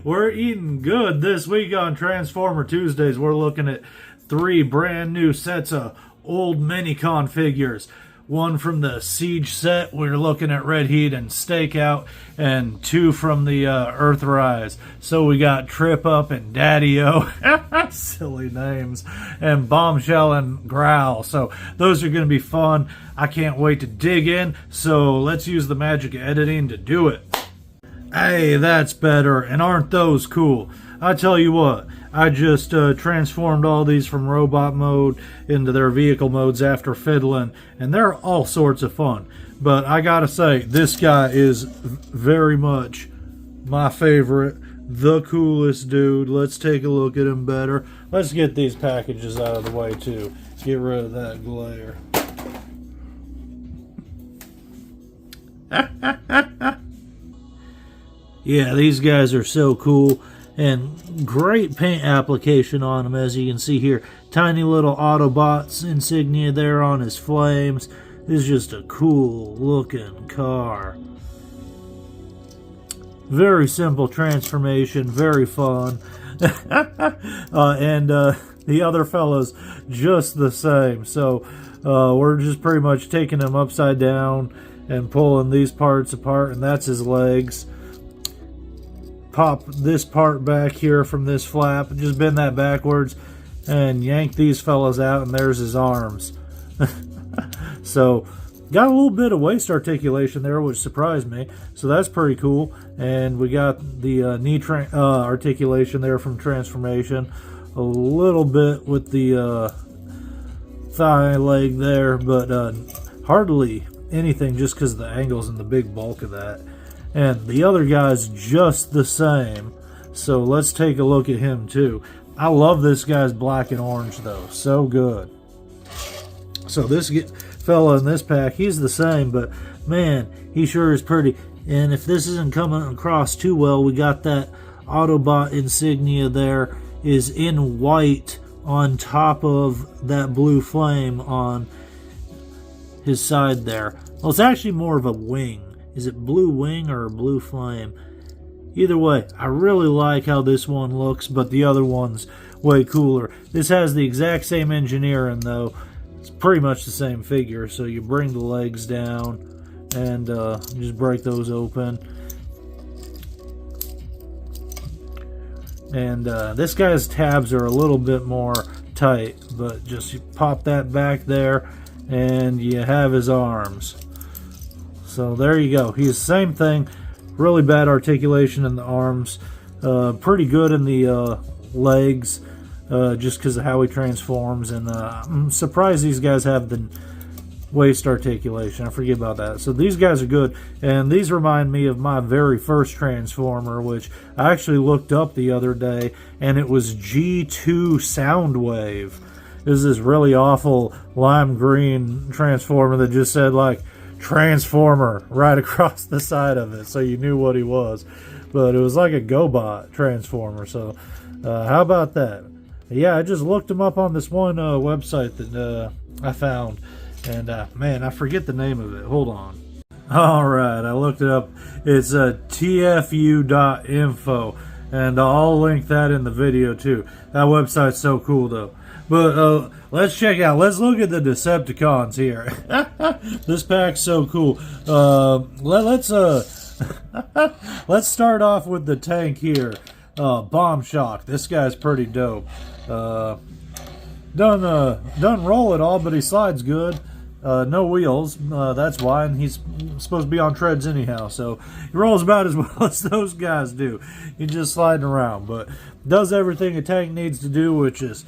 We're eating good this week on Transformer Tuesdays. We're looking at 3 brand new sets of old Minicon figures. One from the Siege set, we're looking at Red Heat and Stakeout, and 2 from the Earthrise. So we got Trip Up and Daddy-O, silly names, and Bombshell and Growl. So those are going to be fun. I can't wait to dig in, so let's use the magic of editing to do it. Hey, that's better, and aren't those cool? I tell you what, I just transformed all these from robot mode into their vehicle modes after fiddling, and they're all sorts of fun. But I gotta say, this guy is very much my favorite, the coolest dude. Let's take a look at him better. Let's get these packages out of the way too. Get rid of that glare. Yeah, these guys are so cool, and great paint application on them, as you can see here. Tiny little Autobots insignia there on his flames. This is just a cool looking car. Very simple transformation, very fun. And the other fellas just the same. So we're just pretty much taking him upside down and pulling these parts apart, and that's his legs. Pop this part back here from this flap, just bend that backwards and yank these fellas out, and there's his arms. So got a little bit of waist articulation there, which surprised me, so that's pretty cool. And we got the knee articulation there from transformation, a little bit with the thigh leg there, but hardly anything, just because of the angles and the big bulk of that. And the other guy's just the same. So let's take a look at him too. I love this guy's black and orange though. So good. So this fella in this pack, he's the same, but man, he sure is pretty. And if this isn't coming across too well, we got that Autobot insignia there is in white on top of that blue flame on his side there. Well, it's actually more of a wing. Is it blue wing or blue flame? Either way, I really like how this one looks, but the other one's way cooler. This has the exact same engineering though. It's pretty much the same figure. So you bring the legs down and just break those open. And this guy's tabs are a little bit more tight, but just you pop that back there and you have his arms. So there you go. He's the same thing. Really bad articulation in the arms. Pretty good in the legs, just because of how he transforms. And I'm surprised these guys have the waist articulation. I forget about that. So these guys are good. And these remind me of my very first Transformer, which I actually looked up the other day. And it was G2 Soundwave. It was this really awful lime green Transformer that just said like, Transformer right across the side of it, so you knew what he was. But it was like a GoBot Transformer. So how about that? Yeah, I just looked him up on this one website that I found, and man, I forget the name of it. Hold on. All right, I looked it up. It's tfu.info, and I'll link that in the video too. That website's so cool though. But let's check out. Let's look at the Decepticons here. This pack's so cool. Let's start off with the tank here. Bombshock. This guy's pretty dope. Doesn't roll at all, but he slides good. No wheels. That's why, and he's supposed to be on treads anyhow. So he rolls about as well as those guys do. He's just sliding around, but does everything a tank needs to do, which is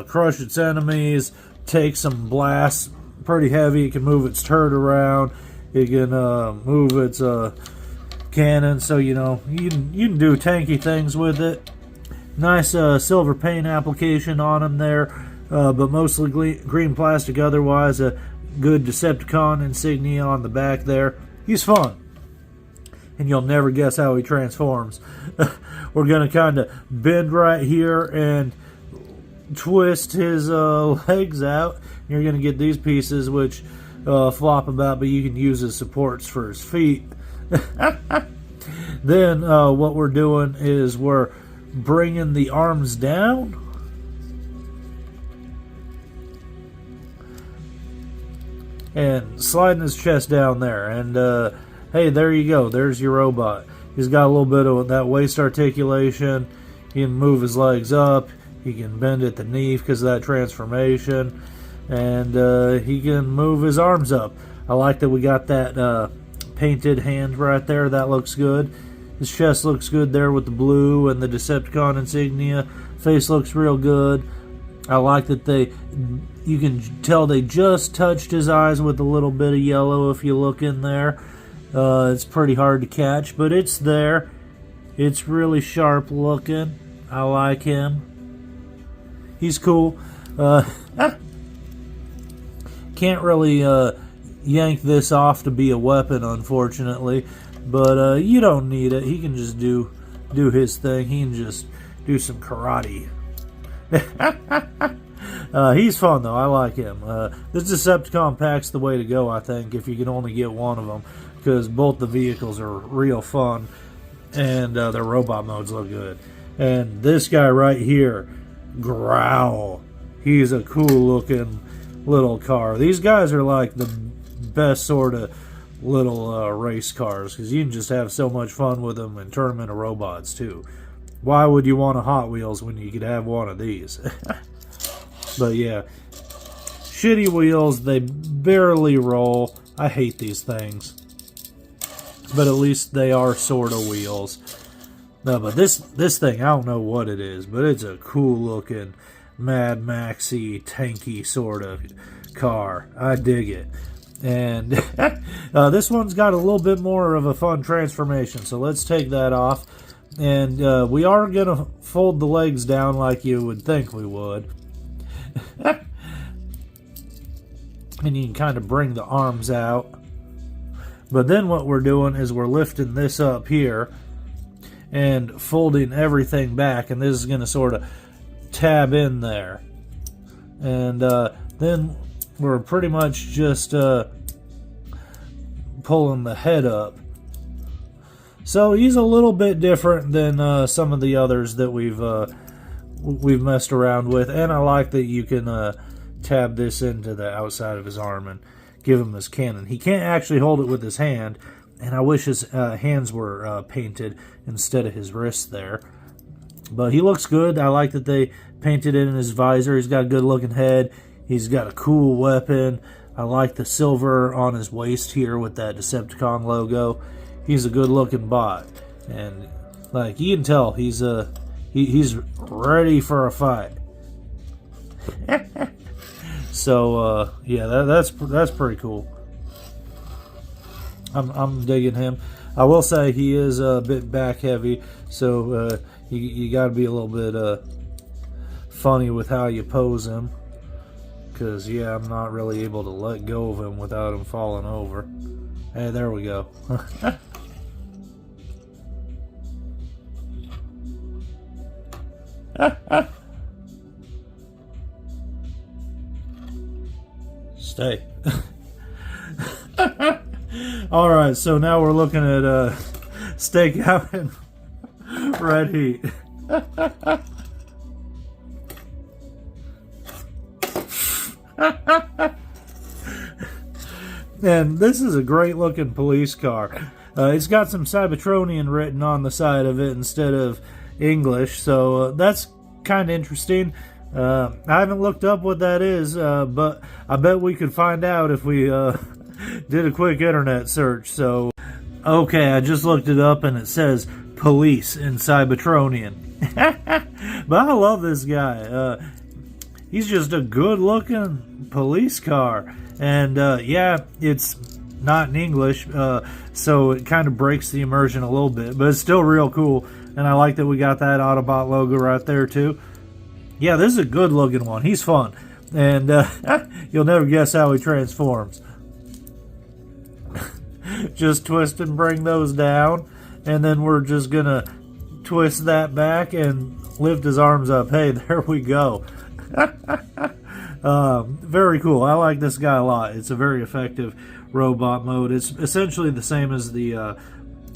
crush its enemies, take some blasts, pretty heavy. It can move its turret around. It can move its cannon. So you know you can do tanky things with it. Nice silver paint application on him there, but mostly green plastic. Otherwise, a good Decepticon insignia on the back there. He's fun, and you'll never guess how he transforms. We're gonna kind of bend right here and twist his legs out. You're going to get these pieces which flop about, but you can use as supports for his feet. Then what we're doing is we're bringing the arms down. And sliding his chest down there. And hey, there you go. There's your robot. He's got a little bit of that waist articulation. He can move his legs up. He can bend at the knee because of that transformation. And he can move his arms up. I like that we got that painted hand right there. That looks good. His chest looks good there with the blue and the Decepticon insignia. Face looks real good. I like that you can tell they just touched his eyes with a little bit of yellow if you look in there. It's pretty hard to catch, but it's there. It's really sharp looking. I like him. He's cool. Can't really yank this off to be a weapon, unfortunately, but you don't need it. He can just do his thing. He can just do some karate. He's fun though. I like him. This Decepticon pack's the way to go, I think, if you can only get one of them, because both the vehicles are real fun and their robot modes look good. And this guy right here, Growl, he's a cool looking little car. These guys are like the best sort of little race cars, because you can just have so much fun with them and turn them into robots too. Why would you want a Hot Wheels when you could have one of these? But yeah, shitty wheels, they barely roll. I hate these things, but at least they are sort of wheels. No, but this thing, I don't know what it is, but it's a cool looking Mad Maxy tanky sort of car. I dig it. And this one's got a little bit more of a fun transformation, so let's take that off. And we are going to fold the legs down like you would think we would. And you can kind of bring the arms out. But then what we're doing is we're lifting this up here and folding everything back. And this is going to sort of tab in there. And then we're pretty much just pulling the head up. So he's a little bit different than some of the others that we've messed around with, and I like that you can tab this into the outside of his arm and give him his cannon. He can't actually hold it with his hand, and I wish his hands were painted instead of his wrists there. But he looks good. I like that they painted it in his visor. He's got a good looking head. He's got a cool weapon. I like the silver on his waist here with that Decepticon logo. He's a good looking bot, and like you can tell, he's ready for a fight. So yeah, that's pretty cool. I'm digging him. I will say he is a bit back heavy, so you got to be a little bit funny with how you pose him, because yeah, I'm not really able to let go of him without him falling over. Hey, there we go. Stay. Alright, so now we're looking at Stakeout and Red Heat. And this is a great looking police car. It's got some Cybertronian written on the side of it instead of English, so that's kind of interesting. I haven't looked up what that is, but I bet we could find out if we did a quick internet search. So, okay, I just looked it up and it says police in Cybertronian. But I love this guy. He's just a good looking police car. And yeah, it's not in English, so it kind of breaks the immersion a little bit, but it's still real cool. And I like that we got that Autobot logo right there too. Yeah, this is a good looking one. He's fun. And you'll never guess how he transforms. Just twist and bring those down. And then we're just going to twist that back and lift his arms up. Hey, there we go. Very cool. I like this guy a lot. It's a very effective robot mode. It's essentially the same as the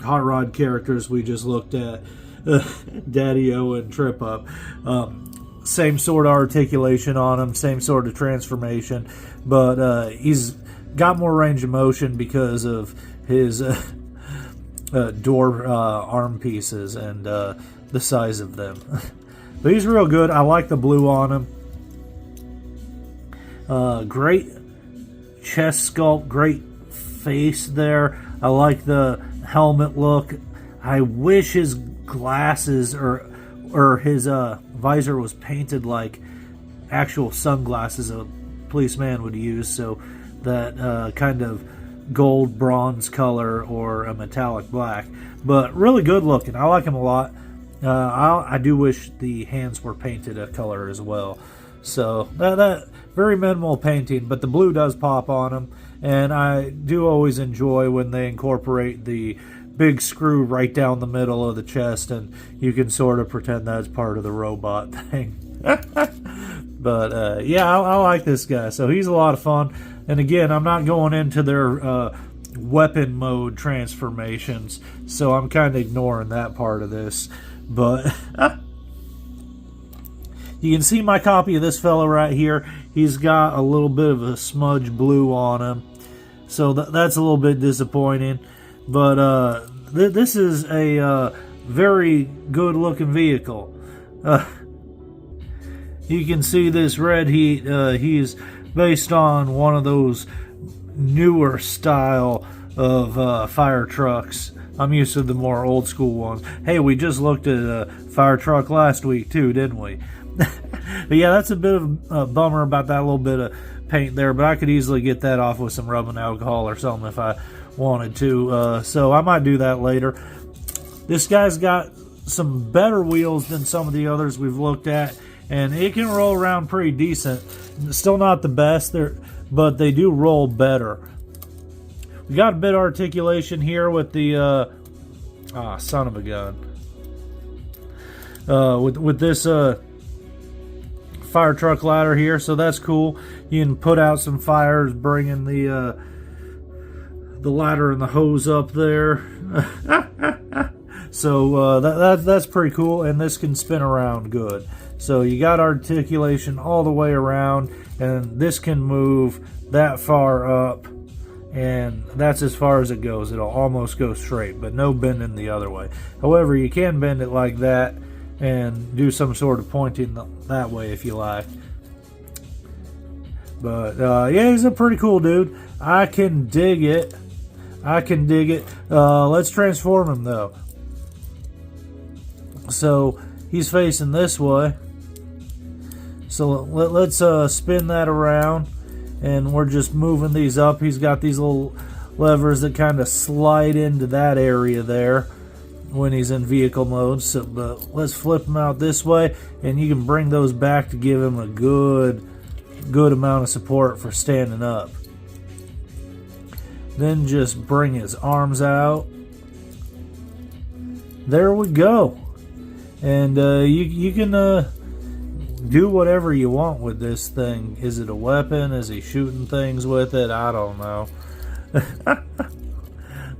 hot rod characters we just looked at, Daddy-O and Trip Up. Same sort of articulation on him, same sort of transformation, but he's got more range of motion because of his door arm pieces and the size of them. But he's real good. I like the blue on him. Great chest sculpt, great face there. I like the helmet look. I wish his glasses or his visor was painted like actual sunglasses a policeman would use, so that kind of gold bronze color or a metallic black. But really good looking. I like him a lot. I do wish the hands were painted a color as well. So that very minimal painting, but the blue does pop on him, and I do always enjoy when they incorporate the big screw right down the middle of the chest, and you can sort of pretend that's part of the robot thing. But yeah, I like this guy, so he's a lot of fun. And again, I'm not going into their weapon mode transformations, so I'm kind of ignoring that part of this. But you can see my copy of this fella right here. He's got a little bit of a smudge blue on him, so that's a little bit disappointing. But this is a very good looking vehicle. You can see this red heat. He's based on one of those newer style of fire trucks. I'm used to the more old school ones. Hey, we just looked at a fire truck last week too, didn't we? But yeah, that's a bit of a bummer about that little bit of paint there, but I could easily get that off with some rubbing alcohol or something if I wanted to. So I might do that later. This guy's got some better wheels than some of the others we've looked at, and it can roll around pretty decent. Still not the best, but they do roll better. We got a bit of articulation here with the son of a gun. With this fire truck ladder here, so that's cool. You can put out some fires, bringing the ladder and the hose up there. So that's pretty cool, and this can spin around good. So you got articulation all the way around, and this can move that far up, and that's as far as it goes. It'll almost go straight, but no bending the other way. However, you can bend it like that and do some sort of pointing that way if you like. But yeah, he's a pretty cool dude. I can dig it. Let's transform him though. So he's facing this way. So let's spin that around, and we're just moving these up. He's got these little levers that kind of slide into that area there when he's in vehicle mode. So, but let's flip him out this way, and you can bring those back to give him a good amount of support for standing up. Then just bring his arms out. There we go. And you can do whatever you want with this thing. Is it a weapon? Is he shooting things with it? I don't know.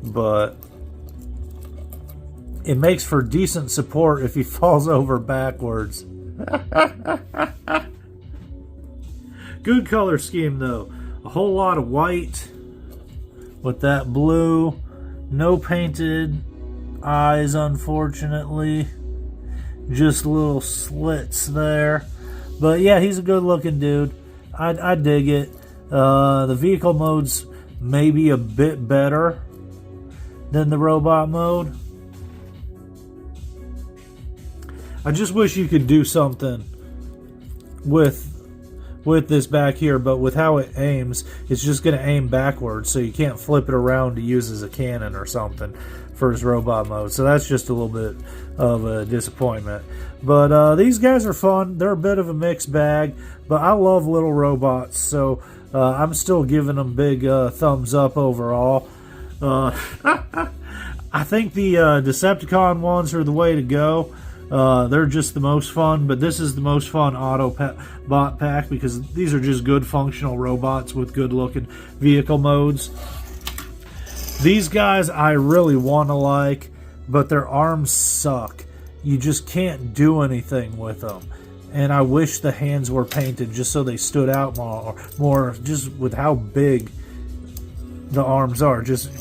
But it makes for decent support if he falls over backwards. Good color scheme though. A whole lot of white with that blue. No painted eyes, unfortunately. Just little slits there. But yeah, he's a good looking dude. I dig it. The vehicle mode's maybe a bit better than the robot mode. I just wish you could do something with this back here, but with how it aims, it's just going to aim backwards, so you can't flip it around to use as a cannon or something for his robot mode. So that's just a little bit of a disappointment. But these guys are fun. They're a bit of a mixed bag, but I love little robots, so I'm still giving them big thumbs up overall. I think the Decepticon ones are the way to go. They're just the most fun, but this is the most fun Autobot pack because these are just good functional robots with good looking vehicle modes. These guys I really want to like, but their arms suck. You just can't do anything with them. And I wish the hands were painted just so they stood out more just with how big the arms are. Just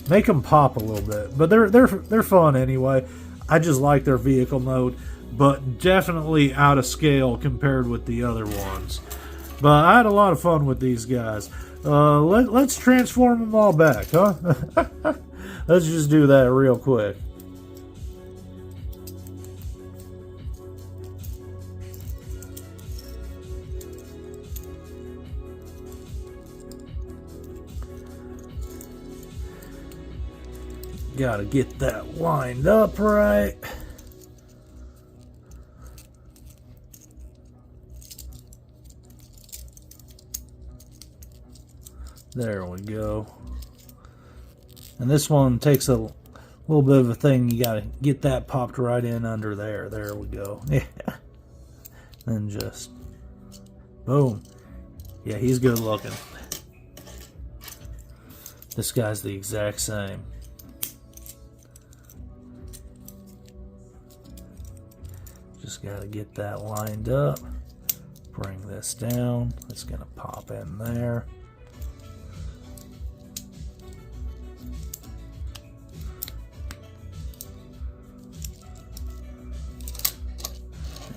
make them pop a little bit. But they're fun anyway. I just like their vehicle mode, but definitely out of scale compared with the other ones. But I had a lot of fun with these guys. Let's transform them all back, huh? Let's just do that real quick. Gotta get that lined up right. There we go. And this one takes a little bit of a thing. You gotta get that popped right in under there. There we go. Yeah. And just boom. Yeah, he's good looking. This guy's the exact same. Just gotta get that lined up. Bring this down. It's gonna pop in there.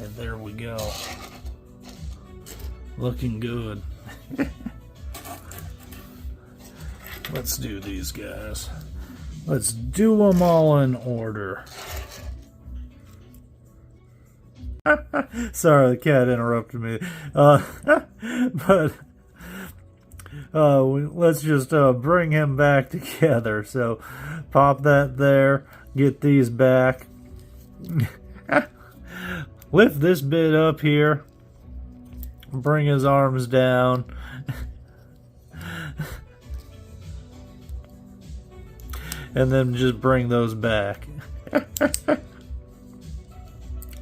And there we go. Looking good. Let's do these guys. Let's do them all in order. Sorry, the cat interrupted me. But let's just bring him back together. So pop that there. Get these back. Lift this bit up here. Bring his arms down. And then just bring those back.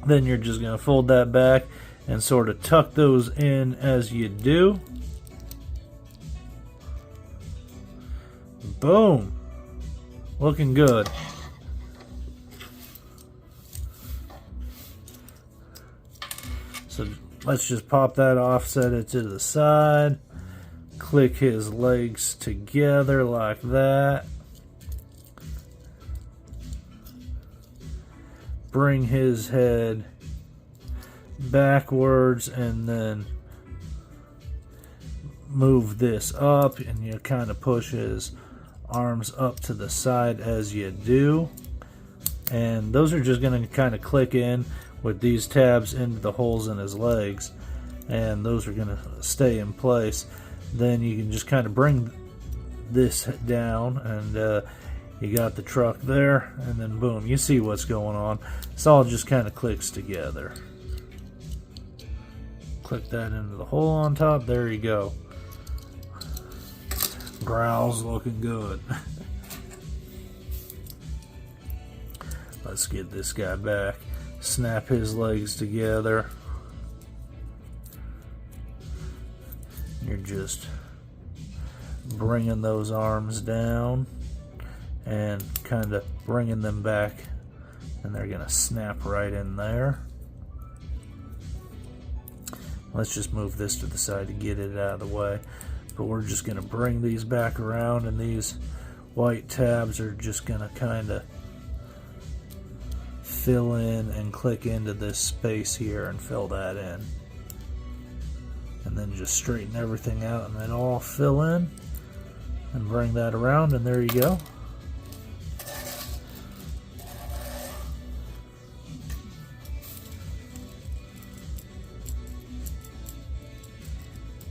Then you're just going to fold that back and sort of tuck those in as you do. Boom. Looking good. So let's just pop that off, set it to the side. Click his legs together like that. Bring his head backwards and then move this up, and you kind of push his arms up to the side as you do. And those are just going to kind of click in with these tabs into the holes in his legs, and those are going to stay in place. Then you can just kind of bring this down, and you got the truck there, and then boom, you see what's going on. This all just kind of clicks together. Click that into the hole on top. There you go. Growl's looking good. Let's get this guy back. Snap his legs together. You're just bringing those arms down and kind of bringing them back, and they're gonna snap right in there. Let's just move this to the side to get it out of the way, but we're just gonna bring these back around, and these white tabs are just gonna kind of fill in and click into this space here and fill that in, and then just straighten everything out and then all fill in and bring that around, and there you go.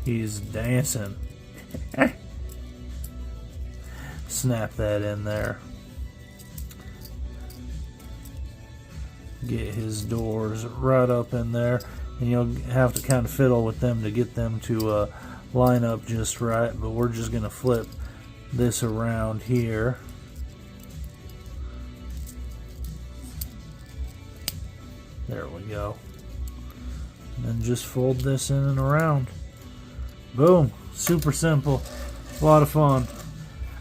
He's dancing. Snap that in there. Get his doors right up in there, and you'll have to kind of fiddle with them to get them to line up just right, but we're just going to flip this around here. There we go. And then just fold this in and around. Boom. Super simple. A lot of fun.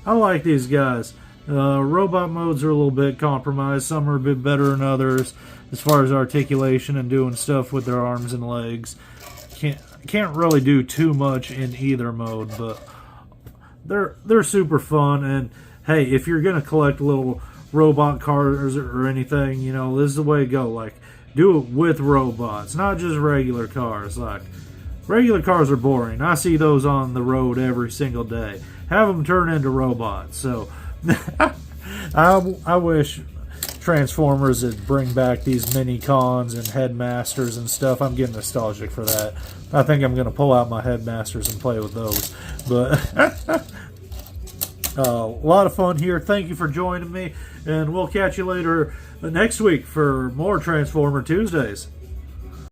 I like these guys. Robot modes are a little bit compromised. Some are a bit better than others as far as articulation and doing stuff with their arms and legs. Can't really do too much in either mode, but they're super fun. And hey, if you're gonna collect little robot cars or anything, you know, this is the way to go. Like, do it with robots, not just regular cars. Like, regular cars are boring. I see those on the road every single day. Have them turn into robots. So I wish Transformers would bring back these Minicons and Headmasters and stuff. I'm getting nostalgic for that. I think I'm going to pull out my Headmasters and play with those. But a lot of fun here. Thank you for joining me, and we'll catch you later next week for more Transformer Tuesdays.